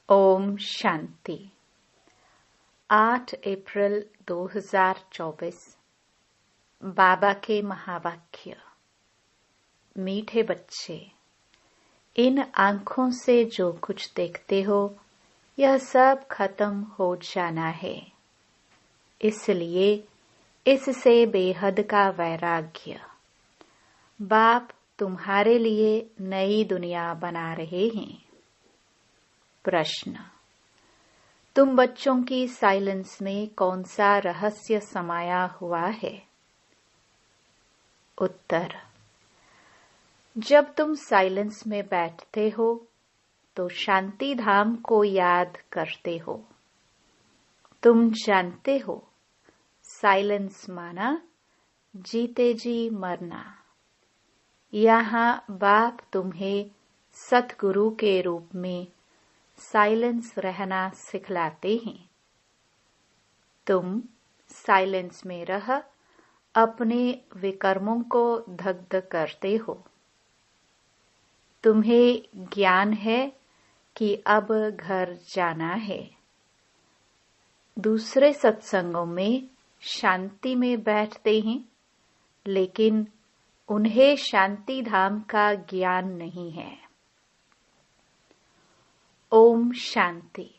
ओम शांति। 8 अप्रैल 2024। बाबा के महावाक्य। मीठे बच्चे, इन आंखों से जो कुछ देखते हो यह सब खत्म हो जाना है, इसलिए इससे बेहद का वैराग्य। बाप तुम्हारे लिए नई दुनिया बना रहे हैं। प्रश्न, तुम बच्चों की साइलेंस में कौन सा रहस्य समाया हुआ है? उत्तर, जब तुम साइलेंस में बैठते हो तो शांति धाम को याद करते हो। तुम जानते हो साइलेंस माना जीते जी मरना। यहाँ बाप तुम्हें सतगुरु के रूप में साइलेंस रहना सिखलाते हैं। तुम साइलेंस में रह अपने विकर्मों को दग्ध करते हो। तुम्हें ज्ञान है कि अब घर जाना है। दूसरे सत्संगों में शांति में बैठते हैं, लेकिन उन्हें शांति धाम का ज्ञान नहीं है। ओम शांति।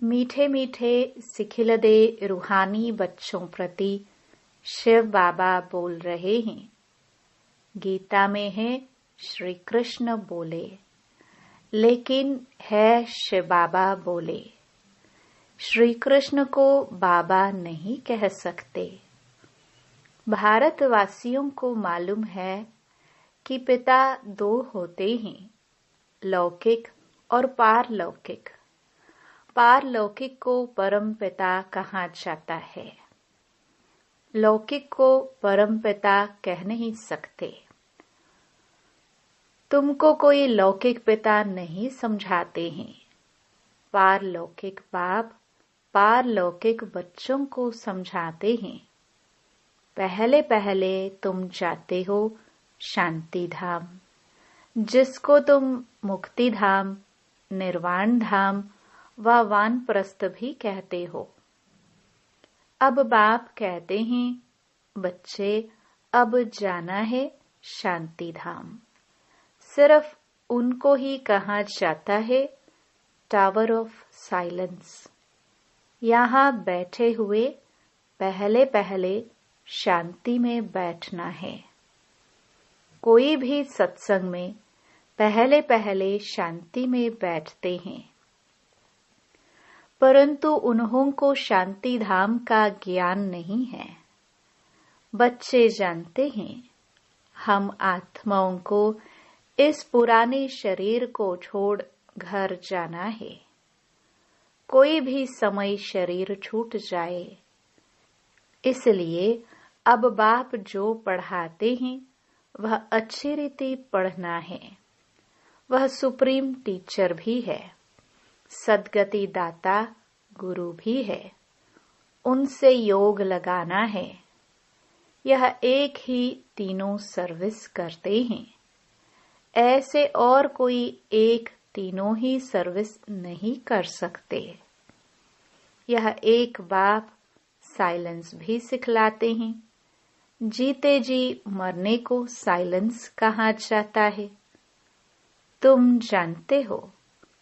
मीठे मीठे सिखिलदे रूहानी बच्चों प्रति शिव बाबा बोल रहे हैं। गीता में है श्री कृष्ण बोले, लेकिन है शिव बाबा बोले। श्री कृष्ण को बाबा नहीं कह सकते। भारतवासियों को मालूम है कि पिता दो होते हैं, लौकिक और पारलौकिक। पारलौकिक को परम पिता कहा जाता है, लौकिक को परम पिता कह नहीं सकते। तुमको कोई लौकिक पिता नहीं समझाते हैं। पारलौकिक बाप पारलौकिक बच्चों को समझाते हैं। पहले पहले तुम जाते हो शांति धाम, जिसको तुम मुक्ति धाम, निर्वाण धाम व वानप्रस्थ भी कहते हो। अब बाप कहते हैं, बच्चे अब जाना है शांति धाम। सिर्फ उनको ही कहा जाता है टावर ऑफ साइलेंस। यहाँ बैठे हुए पहले पहले शांति में बैठना है। कोई भी सत्संग में पहले पहले शांति में बैठते हैं, परंतु उन्हों को शांति धाम का ज्ञान नहीं है। बच्चे जानते हैं हम आत्माओं को इस पुराने शरीर को छोड़ घर जाना है। कोई भी समय शरीर छूट जाए, इसलिए अब बाप जो पढ़ाते हैं वह अच्छी रीति पढ़ना है। वह सुप्रीम टीचर भी है, सद्गति दाता गुरु भी है। उनसे योग लगाना है। यह एक ही तीनों सर्विस करते हैं। ऐसे और कोई एक तीनों ही सर्विस नहीं कर सकते। यह एक बाप साइलेंस भी सिखलाते हैं। जीते जी मरने को साइलेंस कहा जाता है। तुम जानते हो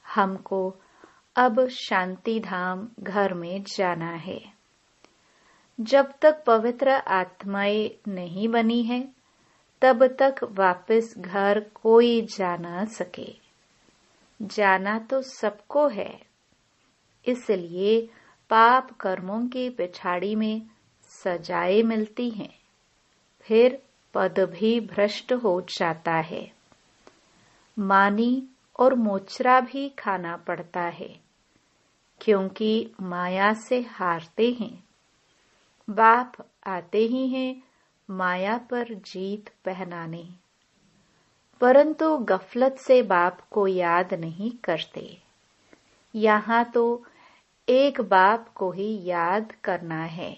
हमको अब शांति धाम घर में जाना है। जब तक पवित्र आत्माएं नहीं बनी है, तब तक वापस घर कोई जा न सके। जाना तो सबको है, इसलिए पाप कर्मों की पिछाड़ी में सजाएं मिलती हैं। फिर पद भी भ्रष्ट हो जाता है। मानी और मोचरा भी खाना पड़ता है, क्योंकि माया से हारते हैं। बाप आते ही हैं माया पर जीत पहनाने, परंतु गफलत से बाप को याद नहीं करते। यहाँ तो एक बाप को ही याद करना है।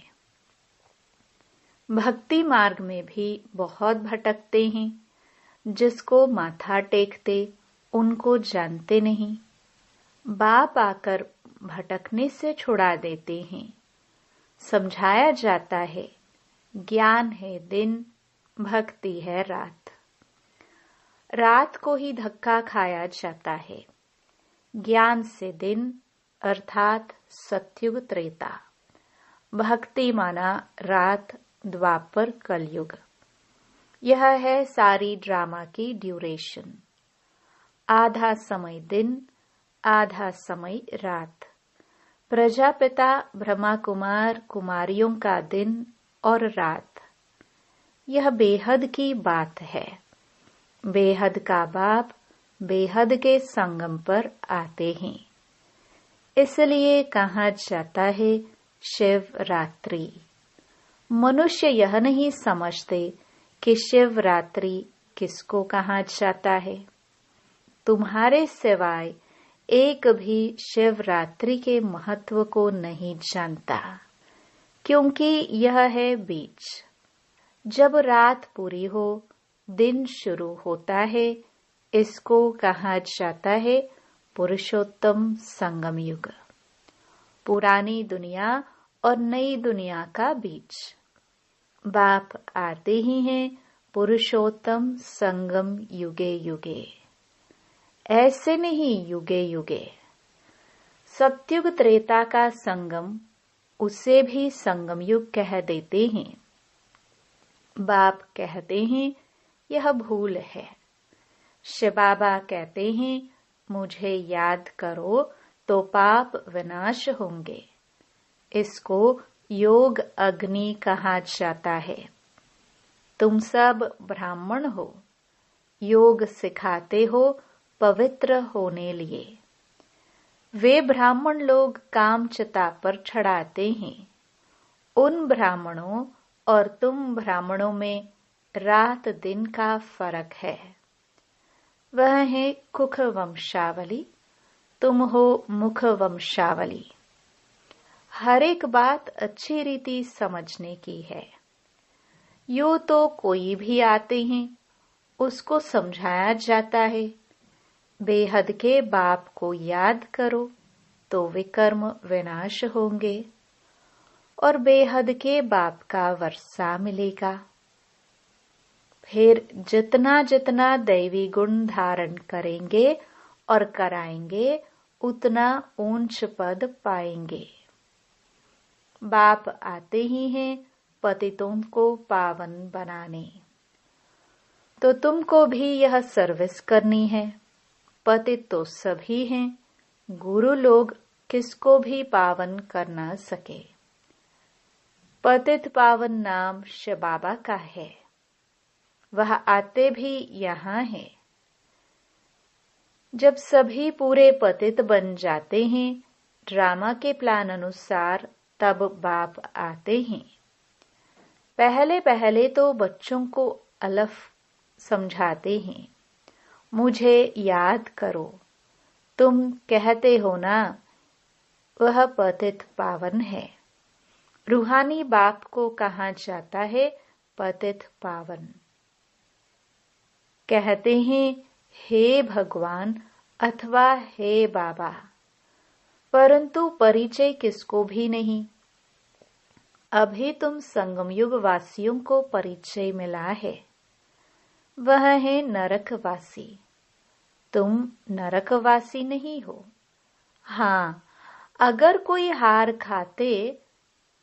भक्ति मार्ग में भी बहुत भटकते हैं। जिसको माथा टेकते उनको जानते नहीं। बाप आकर भटकने से छुड़ा देते हैं। समझाया जाता है, ज्ञान है दिन, भक्ति है रात। रात को ही धक्का खाया जाता है। ज्ञान से दिन अर्थात सत्युग त्रेता, भक्ति माना रात द्वापर कलयुग। यह है सारी ड्रामा की ड्यूरेशन। आधा समय दिन, आधा समय रात। प्रजापिता ब्रह्मा कुमार कुमारियों का दिन और रात। यह बेहद की बात है। बेहद का बाप बेहद के संगम पर आते हैं। इसलिए कहा जाता है शिवरात्रि। मनुष्य यह नहीं समझते कि शिवरात्रि किसको कहा जाता है। तुम्हारे सिवाय एक भी शिवरात्रि के महत्व को नहीं जानता, क्योंकि यह है बीच। जब रात पूरी हो, दिन शुरू होता है। इसको कहा जाता है पुरुषोत्तम संगम युग। पुरानी दुनिया और नई दुनिया का बीच। बाप आते ही हैं पुरुषोत्तम संगम युगे युगे। ऐसे नहीं युगे युगे। सत्युग त्रेता का संगम, उसे भी संगम युग कह देते हैं। बाप कहते हैं यह भूल है। शिव बाबा कहते हैं मुझे याद करो तो पाप विनाश होंगे। इसको योग अग्नि कहा जाता है। तुम सब ब्राह्मण हो, योग सिखाते हो पवित्र होने लिए। वे ब्राह्मण लोग काम चिता पर चढ़ाते हैं। उन ब्राह्मणों और तुम ब्राह्मणों में रात दिन का फर्क है। वह है कुख वंशावली, तुम हो मुख वंशावली। हर एक बात अच्छी रीति समझने की है। यूं तो कोई भी आते हैं, उसको समझाया जाता है बेहद के बाप को याद करो तो विकर्म विनाश होंगे और बेहद के बाप का वर्षा मिलेगा। फिर जितना जितना दैवी गुण धारण करेंगे और कराएंगे, उतना ऊंच पद पाएंगे। बाप आते ही हैं पतितों को पावन बनाने। तो तुमको भी यह सर्विस करनी है। पतित तो सभी हैं, गुरु लोग किसको भी पावन कर न सके। पतित पावन नाम शिव बाबा का है। वह आते भी यहाँ है। जब सभी पूरे पतित बन जाते हैं ड्रामा के प्लान अनुसार, तब बाप आते हैं। पहले पहले तो बच्चों को अलफ समझाते हैं, मुझे याद करो। तुम कहते हो ना वह पतित पावन है। रूहानी बाप को कहा जाता है पतित पावन। कहते हैं हे भगवान अथवा हे बाबा, परंतु परिचय किसको भी नहीं। अभी तुम संगमयुग वासियों को परिचय मिला है। वह है नरकवासी। तुम नरकवासी नहीं हो। हाँ, अगर कोई हार खाते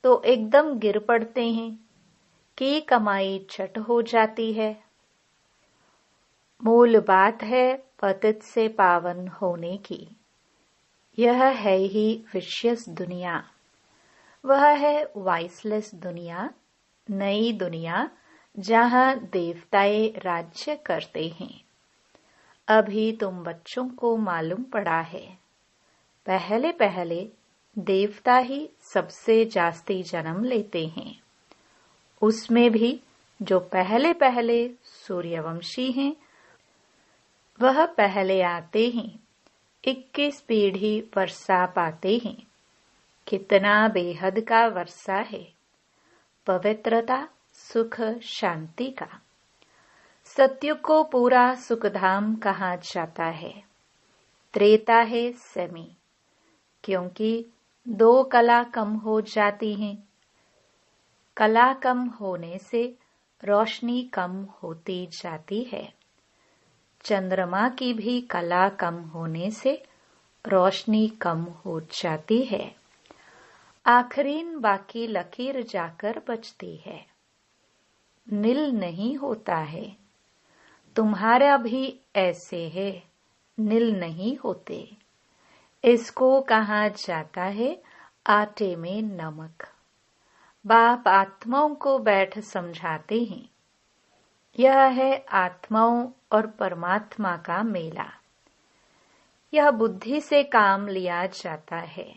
तो एकदम गिर पड़ते हैं कि कमाई छट हो जाती है। मूल बात है पतित से पावन होने की। यह है ही विशेष दुनिया। वह है वाइसलेस दुनिया, नई दुनिया, जहाँ देवताएं राज्य करते हैं। अभी तुम बच्चों को मालूम पड़ा है, पहले पहले देवता ही सबसे जास्ती जन्म लेते हैं। उसमें भी जो पहले पहले सूर्यवंशी हैं, वह पहले आते हैं। 21 पीढ़ी वर्षा पाते हैं। कितना बेहद का वर्षा है, पवित्रता, सुख, शांति का। सत्युग को पूरा सुखधाम कहा जाता है। त्रेता है सेमी, क्योंकि 2 कला कम हो जाती हैं। कला कम होने से रोशनी कम होती जाती है। चंद्रमा की भी कला कम होने से रोशनी कम हो जाती है। आखिरीन बाकी लकीर जाकर बचती है। नील नहीं होता है। तुम्हारा भी ऐसे है, नील नहीं होते। इसको कहा जाता है आटे में नमक। बाप आत्माओं को बैठ समझाते हैं। यह है आत्माओं और परमात्मा का मेला। यह बुद्धि से काम लिया जाता है।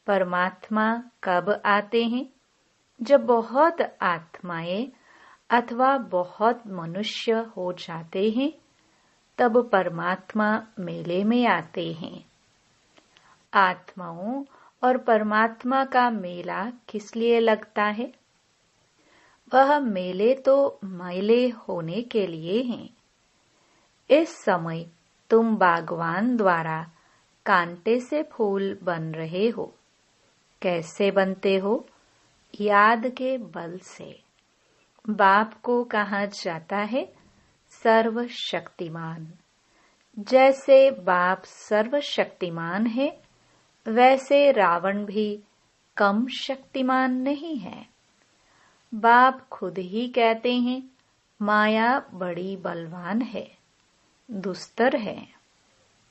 परमात्मा कब आते हैं? जब बहुत आत्माएं अथवा बहुत मनुष्य हो जाते हैं, तब परमात्मा मेले में आते हैं। आत्माओं और परमात्मा का मेला किस लिए लगता है? वह मेले तो मैले होने के लिए हैं। इस समय तुम बागवान द्वारा कांटे से फूल बन रहे हो। कैसे बनते हो? याद के बल से। बाप को कहा जाता है सर्वशक्तिमान। जैसे बाप सर्वशक्तिमान है, वैसे रावण भी कम शक्तिमान नहीं है। बाप खुद ही कहते हैं माया बड़ी बलवान है, दुस्तर है।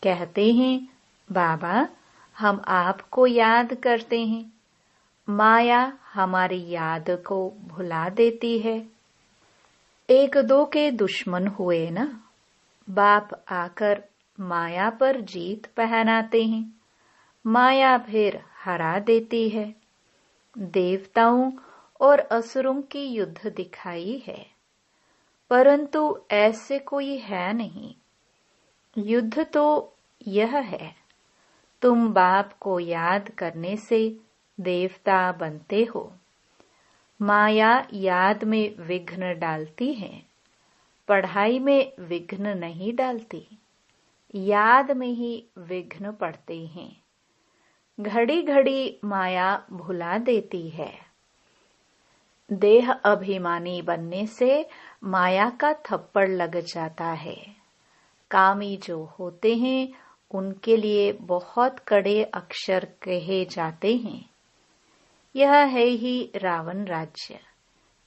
कहते हैं बाबा हम आपको याद करते हैं, माया हमारी याद को भुला देती है। 1-2 के दुश्मन हुए ना, बाप आकर माया पर जीत पहनाते हैं। माया फिर हरा देती है। देवताओं और असुरों की युद्ध दिखाई है, परंतु ऐसे कोई है नहीं। युद्ध तो यह है, तुम बाप को याद करने से देवता बनते हो। माया याद में विघ्न डालती है, पढ़ाई में विघ्न नहीं डालती। याद में ही विघ्न पड़ते हैं। घड़ी घड़ी माया भुला देती है। देह अभिमानी बनने से माया का थप्पड़ लग जाता है। कामी जो होते हैं उनके लिए बहुत कड़े अक्षर कहे जाते हैं। यह है ही रावण राज्य।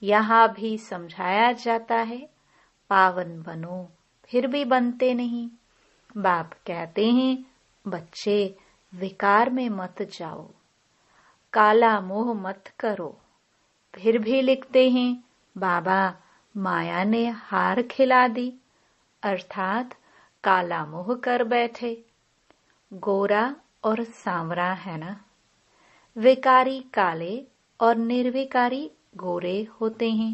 यहाँ भी समझाया जाता है पावन बनो, फिर भी बनते नहीं। बाप कहते हैं बच्चे विकार में मत जाओ, काला मोह मत करो। फिर भी लिखते हैं बाबा माया ने हार खिला दी, अर्थात काला मोह कर बैठे। गोरा और सांवरा है ना। विकारी काले और निर्विकारी गोरे होते हैं।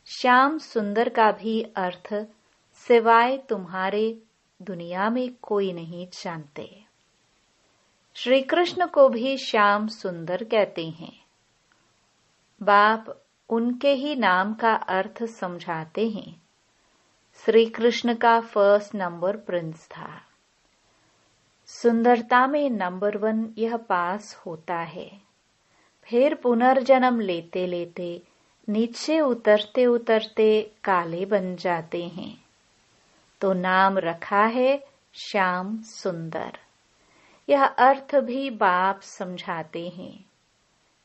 श्याम सुंदर का भी अर्थ सिवाय तुम्हारे दुनिया में कोई नहीं जानते। श्री कृष्ण को भी श्याम सुंदर कहते हैं। बाप उनके ही नाम का अर्थ समझाते हैं। श्री कृष्ण का फर्स्ट नंबर प्रिंस था। सुंदरता में नंबर 1 यह पास होता है। फिर पुनर्जन्म लेते लेते नीचे उतरते उतरते काले बन जाते हैं। तो नाम रखा है श्याम सुंदर। यह अर्थ भी बाप समझाते हैं।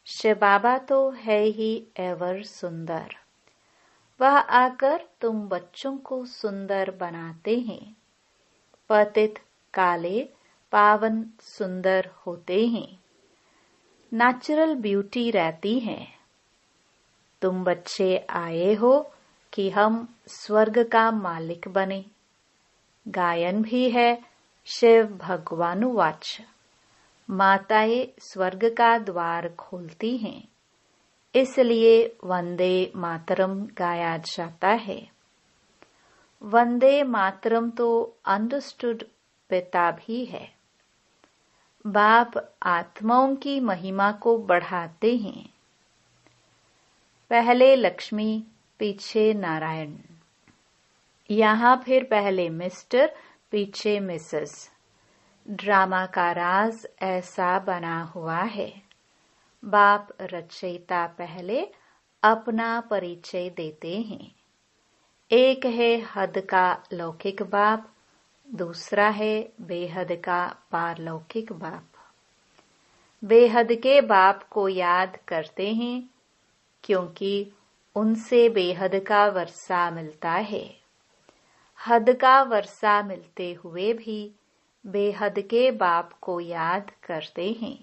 शिव बाबा तो है ही एवर सुंदर। वह आकर तुम बच्चों को सुंदर बनाते हैं। पतित काले पावन सुंदर होते हैं। नेचुरल ब्यूटी रहती है। तुम बच्चे आए हो कि हम स्वर्ग का मालिक बने। गायन भी है शिव भगवानुवाच। माताएं स्वर्ग का द्वार खोलती हैं, इसलिए वंदे मातरम गाया जाता है। वंदे मातरम तो अंडरस्टूड पिता भी है। बाप आत्माओं की महिमा को बढ़ाते हैं। पहले लक्ष्मी, पीछे नारायण। यहाँ फिर पहले मिस्टर, पीछे मिसेस। ड्रामा का राज ऐसा बना हुआ है। बाप रचयिता पहले अपना परिचय देते हैं। एक है हद का लौकिक बाप, दूसरा है बेहद का पारलौकिक बाप। बेहद के बाप को याद करते हैं क्योंकि उनसे बेहद का वर्षा मिलता है। हद का वर्षा मिलते हुए भी बेहद के बाप को याद करते हैं।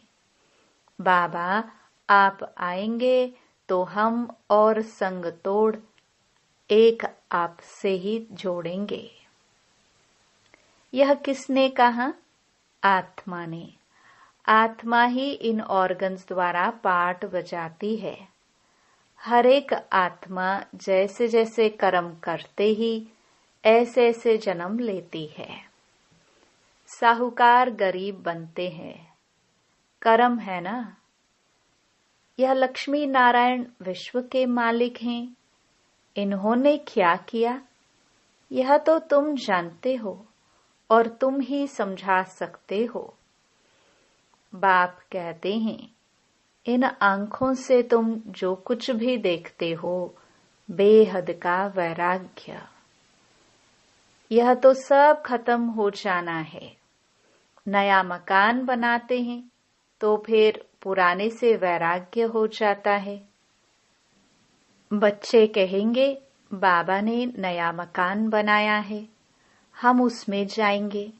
बाबा आप आएंगे तो हम और संग तोड़ एक आपसे ही जोड़ेंगे। यह किसने कहा? आत्मा ने। आत्मा ही इन ऑर्गन्स द्वारा पार्ट बजाती है। हर एक आत्मा जैसे जैसे कर्म करते ही ऐसे ऐसे जन्म लेती है। साहूकार गरीब बनते हैं, कर्म है ना। यह लक्ष्मी नारायण विश्व के मालिक हैं। इन्होंने क्या किया यह तो तुम जानते हो और तुम ही समझा सकते हो। बाप कहते हैं इन आंखों से तुम जो कुछ भी देखते हो बेहद का वैराग्य। यह तो सब खत्म हो जाना है। नया मकान बनाते हैं तो फिर पुराने से वैराग्य हो जाता है। बच्चे कहेंगे बाबा ने नया मकान बनाया है, हम उसमें जाएंगे।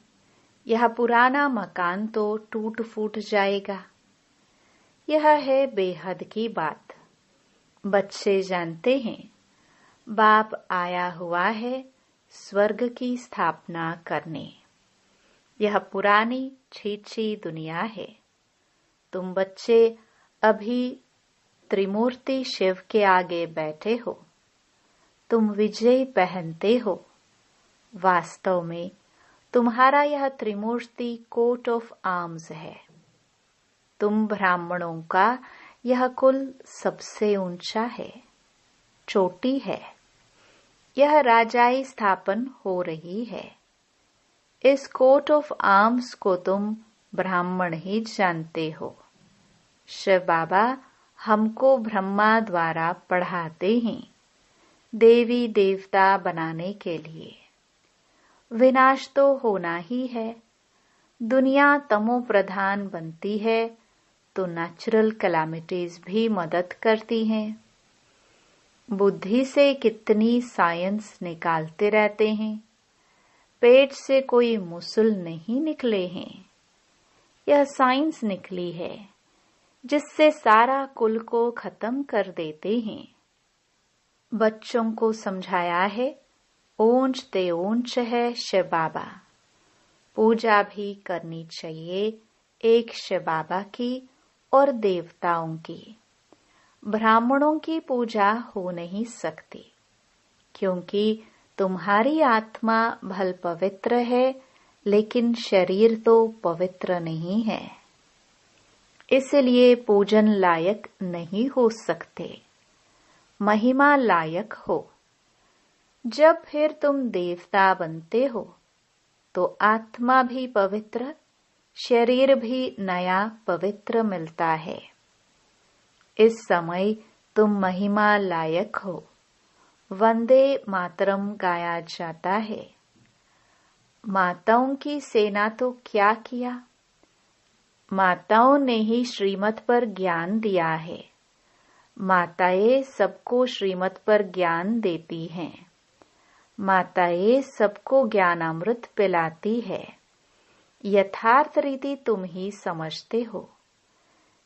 यह पुराना मकान तो टूट फूट जाएगा। यह है बेहद की बात। बच्चे जानते हैं बाप आया हुआ है स्वर्ग की स्थापना करने। यह पुरानी छीछी दुनिया है। तुम बच्चे अभी त्रिमूर्ति शिव के आगे बैठे हो। तुम विजय पहनते हो। वास्तव में तुम्हारा यह त्रिमूर्ति कोट ऑफ आर्म्स है। तुम ब्राह्मणों का यह कुल सबसे ऊंचा है, चोटी है। यह राजाई स्थापन हो रही है। इस कोट ऑफ आर्म्स को तुम ब्राह्मण ही जानते हो। शिव बाबा हमको ब्रह्मा द्वारा पढ़ाते हैं देवी देवता बनाने के लिए। विनाश तो होना ही है। दुनिया तमो प्रधान बनती है तो नेचुरल कैलामिटीज भी मदद करती हैं। बुद्धि से कितनी साइंस निकालते रहते हैं। पेट से कोई मुसल नहीं निकले हैं। यह साइंस निकली है जिससे सारा कुल को खत्म कर देते हैं। बच्चों को समझाया है ऊंच ते ऊंच है शिव बाबा। पूजा भी करनी चाहिए एक शिव बाबा की और देवताओं की। ब्राह्मणों की पूजा हो नहीं सकती क्योंकि तुम्हारी आत्मा भल पवित्र है लेकिन शरीर तो पवित्र नहीं है, इसलिए पूजन लायक नहीं हो सकते। महिमा लायक हो। जब फिर तुम देवता बनते हो तो आत्मा भी पवित्र, शरीर भी नया पवित्र मिलता है। इस समय तुम महिमा लायक हो। वंदे मातरम गाया जाता है। माताओं की सेना तो क्या किया? माताओं ने ही श्रीमत पर ज्ञान दिया है। माताएं सबको श्रीमत पर ज्ञान देती हैं। माताएं सबको ज्ञानामृत पिलाती है। यथार्थ रीति तुम ही समझते हो।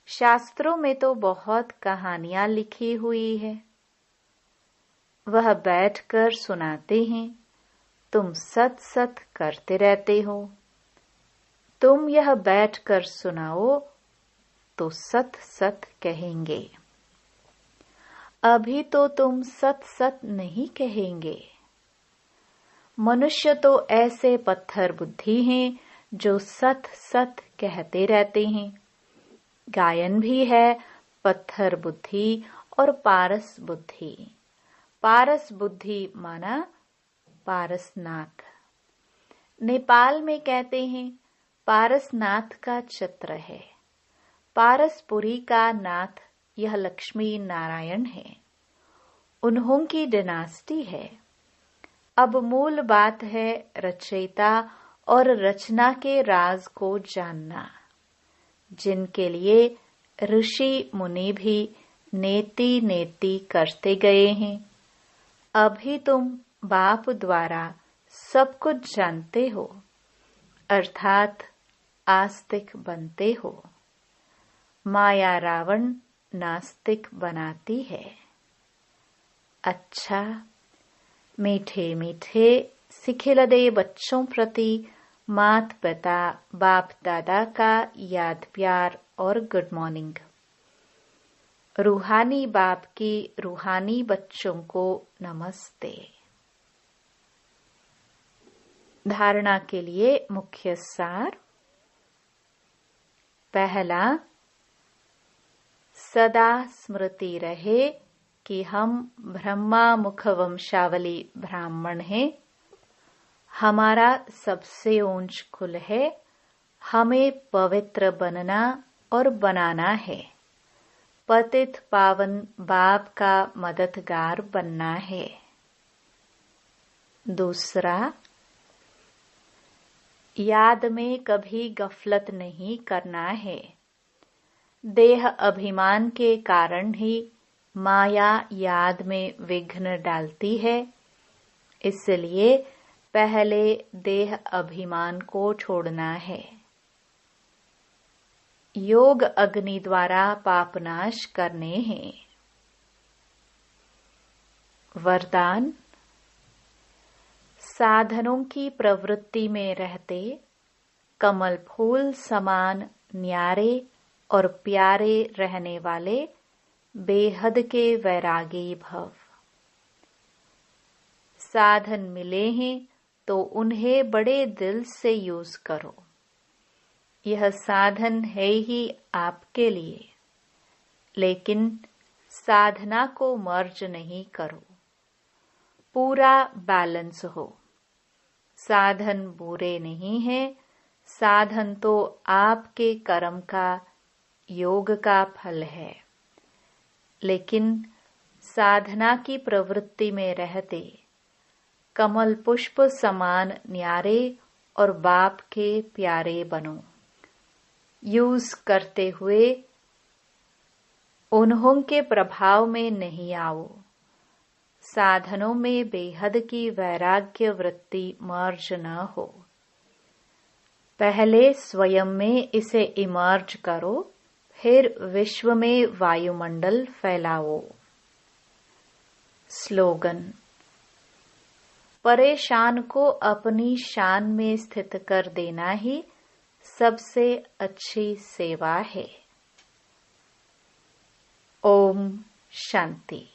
शास्त्रों में तो बहुत कहानियां लिखी हुई है। वह बैठकर सुनाते हैं, तुम सत सत करते रहते हो। तुम यह बैठकर सुनाओ तो सत सत कहेंगे। अभी तो तुम सत सत नहीं कहेंगे। मनुष्य तो ऐसे पत्थर बुद्धि हैं जो सत सत कहते रहते हैं। गायन भी है पत्थर बुद्धि और पारस बुद्धि। पारस बुद्धि माना पारसनाथ। नेपाल में कहते हैं पारसनाथ का चित्र है। पारसपुरी का नाथ यह लक्ष्मी नारायण है। उन्हों की डिनास्टी है। अब मूल बात है रचयिता और रचना के राज को जानना, जिनके लिए ऋषि मुनि भी नेति नेति करते गए हैं। अभी तुम बाप द्वारा सब कुछ जानते हो, अर्थात आस्तिक बनते हो। माया रावण नास्तिक बनाती है। अच्छा, मीठे मीठे सिखिलदे बच्चों प्रति मात पिता बाप दादा का याद प्यार और गुड मॉर्निंग। रूहानी बाप की रूहानी बच्चों को नमस्ते। धारणा के लिए मुख्य सार। पहला, सदा स्मृति रहे कि हम ब्रह्मा मुख वंशावली ब्राह्मण हैं। हमारा सबसे ऊंच कुल है। हमें पवित्र बनना और बनाना है। पतित पावन बाप का मददगार बनना है। दूसरा, याद में कभी गफलत नहीं करना है। देह अभिमान के कारण ही माया याद में विघ्न डालती है। इसलिए पहले देह अभिमान को छोड़ना है। योग अग्नि द्वारा पापनाश करने हैं। वरदान, साधनों की प्रवृत्ति में रहते कमल फूल समान न्यारे और प्यारे रहने वाले बेहद के वैरागी भव। साधन मिले हैं तो उन्हें बड़े दिल से यूज करो। यह साधन है ही आपके लिए, लेकिन साधना को मर्ज नहीं करो। पूरा बैलेंस हो। साधन बुरे नहीं है। साधन तो आपके कर्म का योग का फल है, लेकिन साधना की प्रवृत्ति में रहते कमल पुष्प समान न्यारे और बाप के प्यारे बनो। यूज करते हुए उन्हों के प्रभाव में नहीं आओ। साधनों में बेहद की वैराग्य वृत्ति मर्ज न हो। पहले स्वयं में इसे इमर्ज करो, फिर विश्व में वायुमंडल फैलाओ। स्लोगन, परेशान को अपनी शान में स्थित कर देना ही सबसे अच्छी सेवा है। ओम शांति।